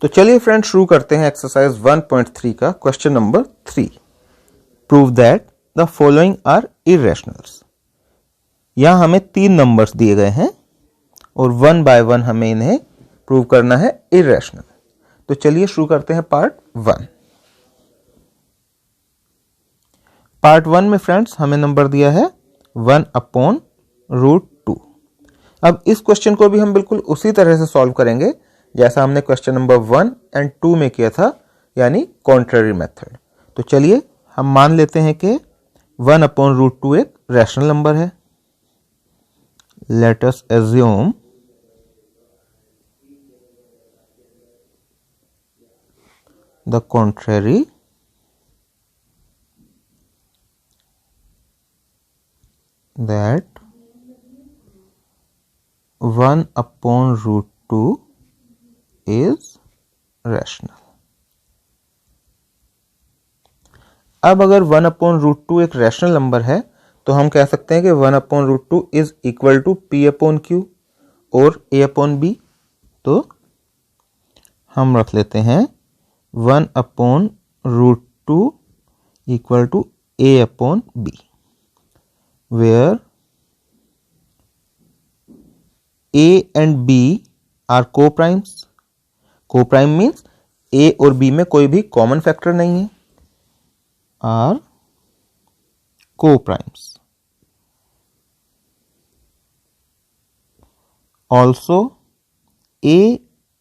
तो चलिए फ्रेंड्स शुरू करते हैं एक्सरसाइज 1.3 का question number 3। Prove that the following are irrationals. यहां हमें 3 नंबर्स दिए गए हैं और 1 बाय 1 हमें इन्हें प्रूव करना है इरेशनल। तो चलिए शुरू करते हैं पार्ट 1। पार्ट 1 में फ्रेंड्स हमें नंबर दिया है 1/√2। अब इस क्वेश्चन को भी हम बिल्कुल उसी तरह से सॉल्व करेंगे जैसा हमने क्वेश्चन नंबर 1 और 2 में किया था, यानी कॉन्ट्ररी मेथड। तो चलिए हम मान लेते हैं कि 1/√2 एक रैशनल नंबर है। Let us assume the contrary that 1/√2 is rational। अब अगर 1/√2 एक रैशनल नंबर है तो हम कह सकते हैं कि 1/√2 इज इक्वल टू P/Q और A/B। तो हम रख लेते हैं 1/√2 equal to A/B, where A and B are co-primes। co-prime means A और B में कोई भी कॉमन फैक्टर नहीं है, are co-primes। Also A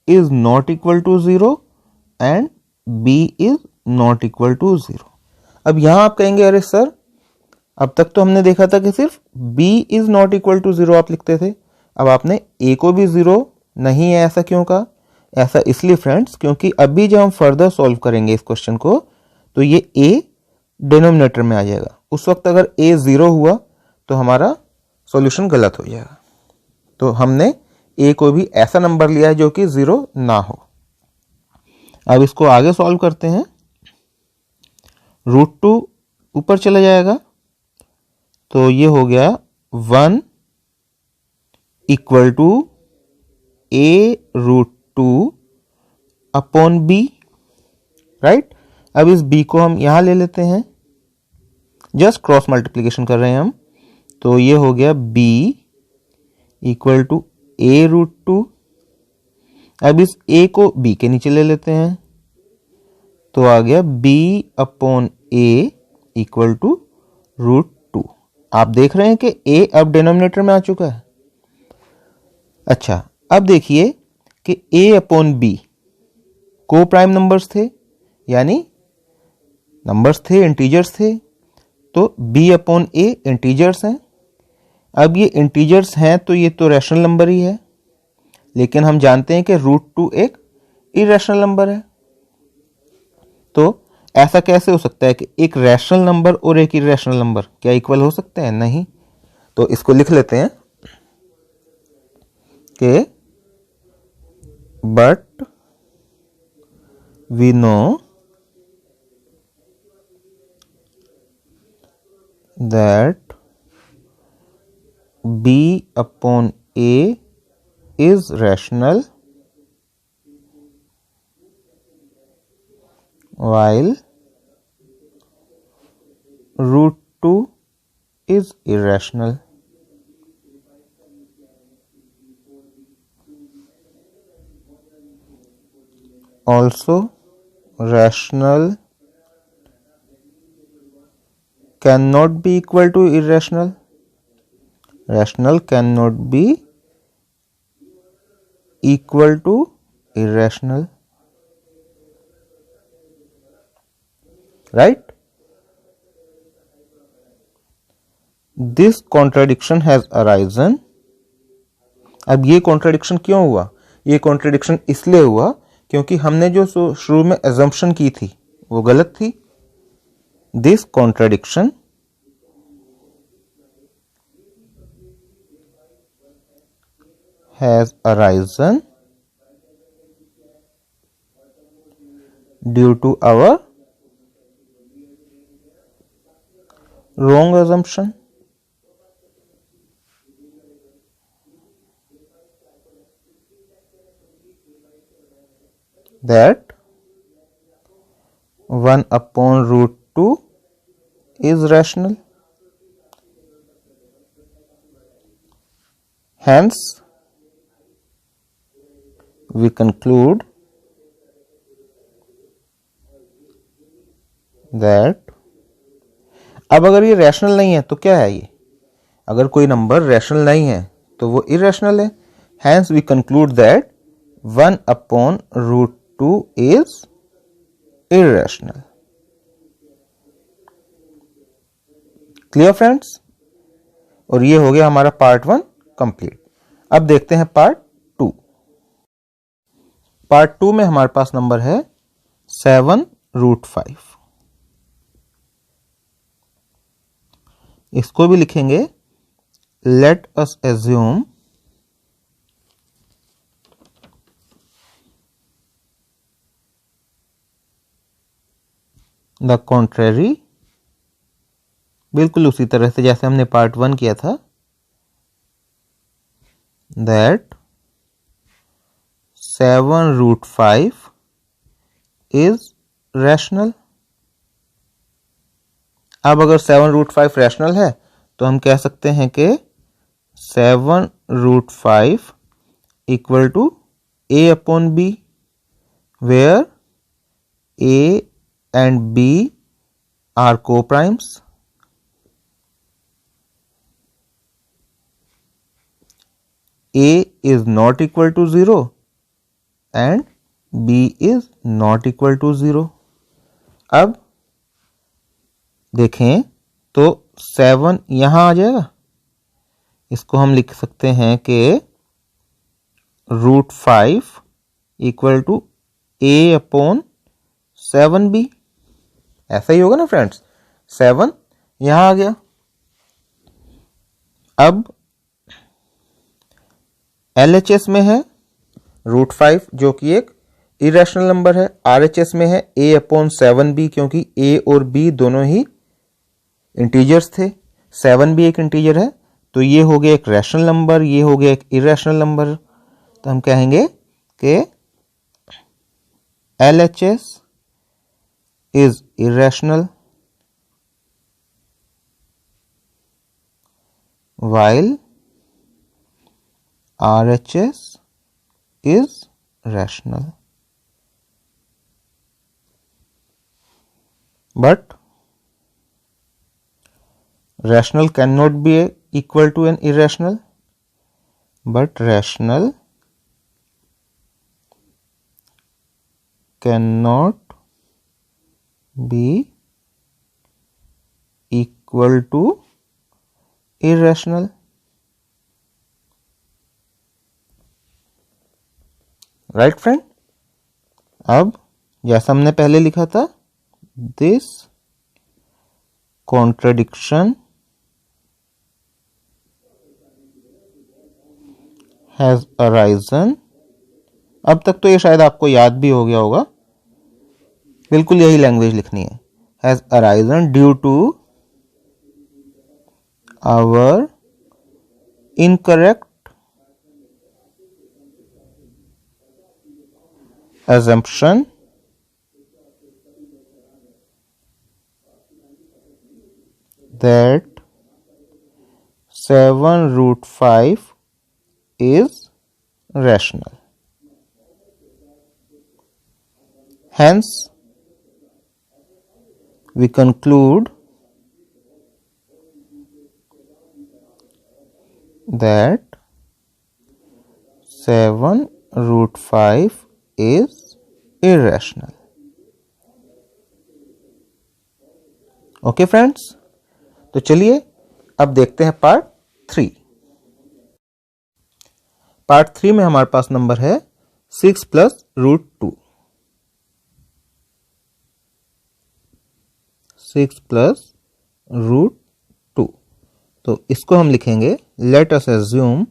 is not equal to 0 and B is not equal to 0। अब यहां आप कहेंगे अरे सर, अब तक तो हमने देखा था कि सिर्फ b is not equal to 0 आप लिखते थे, अब आपने a को भी 0 नहीं है, ऐसा क्यों कहा? ऐसा इसलिए फ्रेंड्स क्योंकि अभी जब हम फर्दर सॉल्व करेंगे इस क्वेश्चन को तो ये a डिनोमिनेटर में आ जाएगा। उस वक्त अगर a 0 हुआ तो हमारा सॉल्यूशन गलत हो जाएगा। तो हमने a को भी ऐसा नंबर लिया है जो कि 0 ना हो। अब इसको आगे सॉल्व करते हैं। √2 ऊपर चला जाएगा तो ये हो गया 1 इक्वल टू A√2/B, राइट। अब इस B को हम यहां ले लेते हैं, जस्ट क्रॉस मल्टीप्लीकेशन कर रहे हैं हम। तो ये हो गया B इक्वल टू A√2। अब इस A को B के नीचे ले लेते हैं तो आ गया B/A इक्वल टू √2। आप देख रहे हैं कि a अब डिनोमिनेटर में आ चुका है। अच्छा, अब देखिए कि A/B को प्राइम नंबर्स थे, यानी नंबर्स थे, इंटीजर्स थे, तो B/A इंटीजर्स हैं। अब ये इंटीजर्स हैं तो ये तो रैशनल नंबर ही है, लेकिन हम जानते हैं कि √2 एक इरेशनल नंबर है। तो ऐसा कैसे हो सकता है कि एक रैशनल नंबर और एक इरेशनल नंबर क्या इक्वल हो सकते हैं? नहीं। तो इसको लिख लेते हैं कि but we know that B/A is rational while √2 is irrational। Also rational cannot be equal to irrational। rational cannot be equal to irrational, right? This contradiction has arisen। अब ये कॉन्ट्रडिक्शन क्यों हुआ? ये कॉन्ट्रडिक्शन इसलिए हुआ क्योंकि हमने जो शुरू में assumption की थी वो गलत थी। This contradiction has arisen due to our wrong assumption। that 1 upon root 2 is rational. Hence, we conclude that अब अगर ये रैशनल नहीं है तो क्या है ये? अगर कोई नंबर रैशनल नहीं है तो वो इरेशनल है. Hence, we conclude that 1 upon root 2 is irrational. Clear friends? और ये हो गया हमारा पार्ट 1 कंप्लीट. अब देखते हैं पार्ट 2. पार्ट 2 में हमारे पास नंबर है 7 रूट 5. इसको भी लिखेंगे let us assume the contrary, बिल्कुल उसी तरह से जैसे हमने पार्ट 1 किया था, दैट 7 रूट 5 इज रैशनल. अब अगर 7 रूट 5 रैशनल है तो हम कह सकते हैं कि 7 root 5 equal to a upon b, where a and b are co-primes. A is not equal to 0 and B is not equal to 0. अब देखें तो 7 यहां आ जाएगा. इसको हम लिख सकते हैं कि root 5 equal to A upon 7B. ऐसा ही होगा ना फ्रेंड्स. 7 यहां आ गया. अब LHS में है रूट 5 जो कि एक इरेशनल नंबर है. RHS में है A अपॉन 7B क्योंकि A और B दोनों ही इंटीजर्स थे. 7 भी एक इंटीजर है. तो ये हो गया एक रैशनल नंबर, ये हो गया एक इरेशनल नंबर. तो हम कहेंगे कि LHS is irrational while RHS is rational. But rational cannot be equal to an irrational. But rational cannot be equal to irrational. Right friend. अब जैसा हमने पहले लिखा था, दिस कॉन्ट्रडिक्शन हैज अराइजन. अब तक तो ये शायद आपको याद भी हो गया होगा. बिल्कुल यही लैंग्वेज लिखनी है. Has arisen due to our incorrect assumption that 7 root 5 is rational. Hence, we conclude that 7 root 5 is irrational. Okay friends. तो चलिए अब देखते हैं पार्ट 3. पार्ट 3 में हमारे पास नंबर है 6 प्लस रूट 2. 6 plus root 2. तो इसको हम लिखेंगे let us assume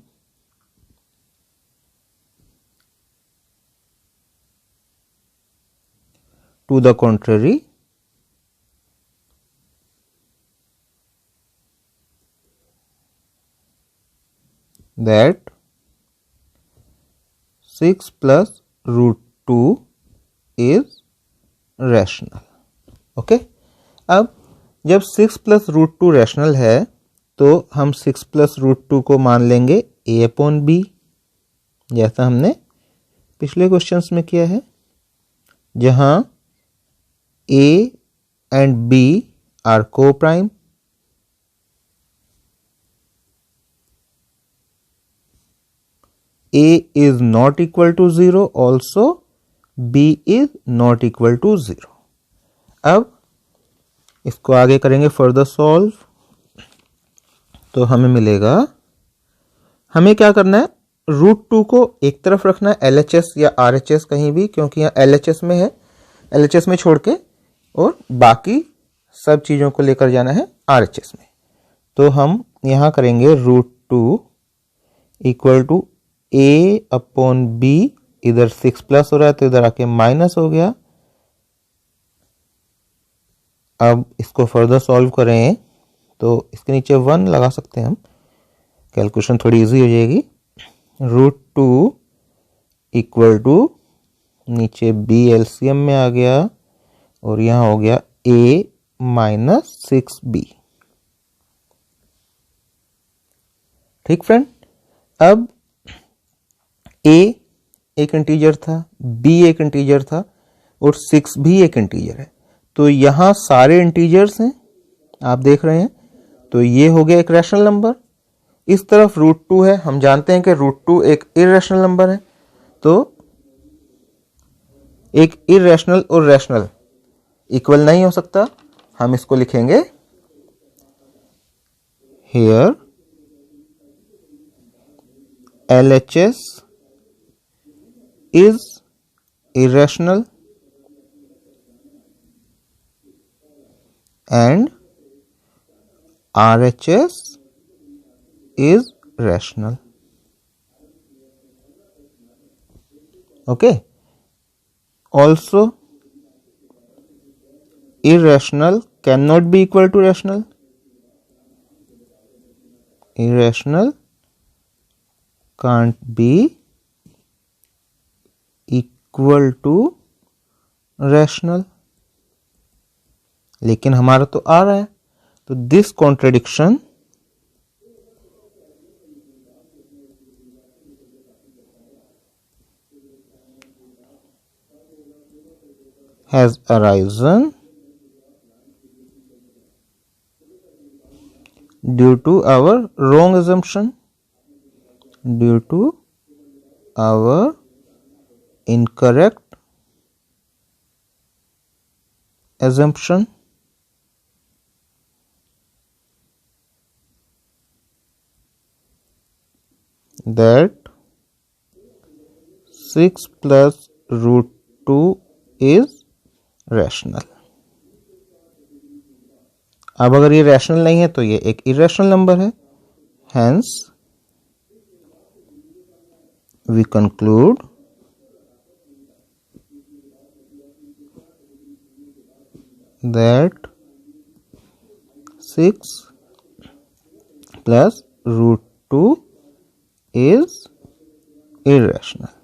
to the contrary, that 6 plus root 2 is rational. Okay, अब जब 6 प्लस रूट 2 रैशनल है तो हम 6 प्लस रूट 2 को मान लेंगे a अपॉन बी, जैसा हमने पिछले क्वेश्चंस में किया है, जहां a एंड b आर को prime, a is not equal to 0, also b is not equal to 0। अब इसको आगे करेंगे फर्दर सॉल्व, तो हमें मिलेगा, हमें क्या करना है, रूट 2 को एक तरफ रखना है, LHS या RHS कहीं भी, क्योंकि यहाँ LHS में है, LHS में छोड़ के, और बाकी सब चीज़ों को लेकर जाना है RHS में। तो हम यहाँ करेंगे root 2 equal to a upon B, इधर 6 प्लस हो रहा है तो इधर आके माइनस हो गया। अब इसको फर्दर सॉल्व करें तो इसके नीचे 1 लगा सकते हैं हम, कैलकुलेशन थोड़ी इजी हो जाएगी। रूट 2 इक्वल टू नीचे b एलसीएम में आ गया और यहाँ हो गया a माइनस 6b। ठीक फ्रेंड, अब a एक इंटीजर था, b एक इंटीजर था और 6 भी एक इंटीजर है, तो यहां सारे इंटीजर्स हैं, आप देख रहे हैं, तो ये हो गया एक रैशनल नंबर। इस तरफ रूट 2 है, हम जानते हैं कि रूट 2 एक इररेशनल नंबर है, तो एक इररेशनल और रैशनल इक्वल नहीं हो सकता, हम इसको लिखेंगे here LHS is irrational and RHS is rational। Okay, also irrational cannot be equal to rational, irrational can't be equal to rational, लेकिन हमारा तो आ रहा है, तो this contradiction has arisen due to our wrong assumption, due to our incorrect assumption that 6 plus root 2 is rational. अब अगर ये rational नहीं है तो ये एक इरेशनल नंबर है, hence we conclude that 6 plus root 2 is irrational.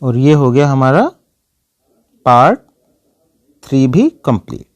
और ये हो गया हमारा पार्ट 3 भी कंप्लीट।